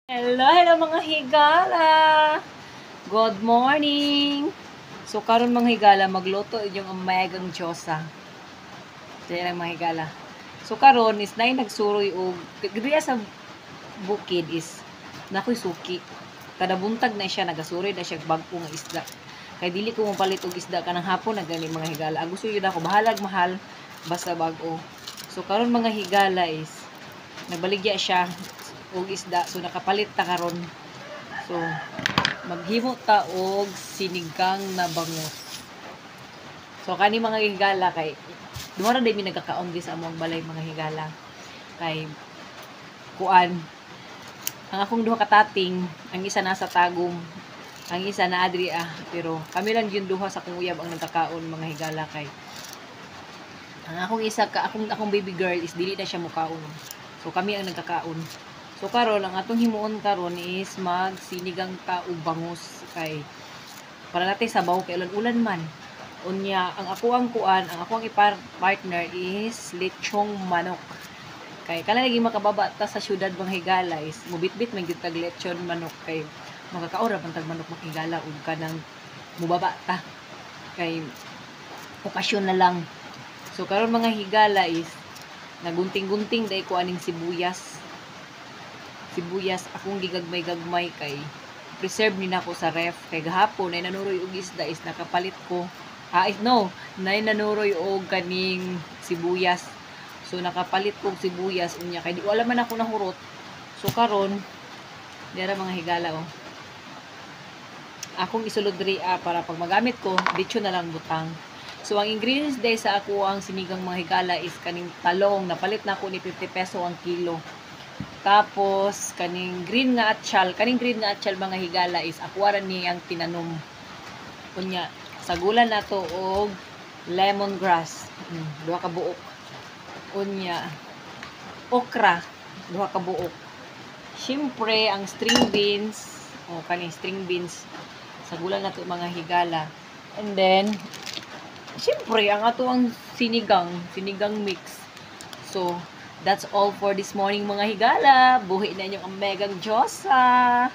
Hello mga higala! Good morning! So karon mga higala, magluto yung megang Diyosa. Diyan lang mga higala. So karon is nay nagsuroy og diriya sa bukid is nakoy suki. Kada buntag na siya nagasuroy na siya bag-o nga isda. Kay dili ko mapalit og isda kanang hapon na gani mga higala. Ang gusto yun ako bahalag mahal basta bag-o. So karon mga higala is nagbaligya siya og isda, so nakapalit ta karon. So maghimo ta og sinigang na bangus. So kani mga higala kay dumara day mi nagkakaon di sa among balay mga higala. Kay kuan ang akong duha ka tating, ang isa nasa Tagum, ang isa na adri pero kami lang yung duha sa kong uyab ang nagkakaon mga higala. Kay ang akong isa ka akong baby girl is dili na siya mukaon. So kami ang nagkakaon. So karon ang atong himuon karon is magsinigang ta og bangus kay para natin sabaw kay ulan man. Unya ang ako ang kuan, ang akong partner is lechong manok. Kay kana lagi makababa ta sa syudad mga higala is mubitbit man gyud tag lechon manok kay makakaora man tag manok mga higala ug kanang mubaba ta. Kay okasyon na lang. So karon mga higala is nagunting-gunting dai ko aning sibuyas akong gigagmay-gagmay kay preserve ni nako sa ref kay gahapon ay nanuroy og isda is nakapalit ko nay nanuroy og kaning sibuyas, so nakapalit ko og sibuyas unya kay di wala man ako nahurot. So karon dira mga higala akong isulod diri para pag magamit ko ditso na lang butang. So ang ingredients day sa ako ang sinigang mga higala is kaning talong, napalit na ako ni 50 peso ang kilo. Tapos kaning green nga atsyal mga higala is akwaran niyang tinanom. Kunya sagulan nato og lemongrass, duha ka buok. Unya okra, duha ka buok. Syempre ang string beans, kaning string beans sagulan nato mga higala. And then syempre ang ato ang sinigang mix. So that's all for this morning mga higala. Buhi na inyong megang Diyosa.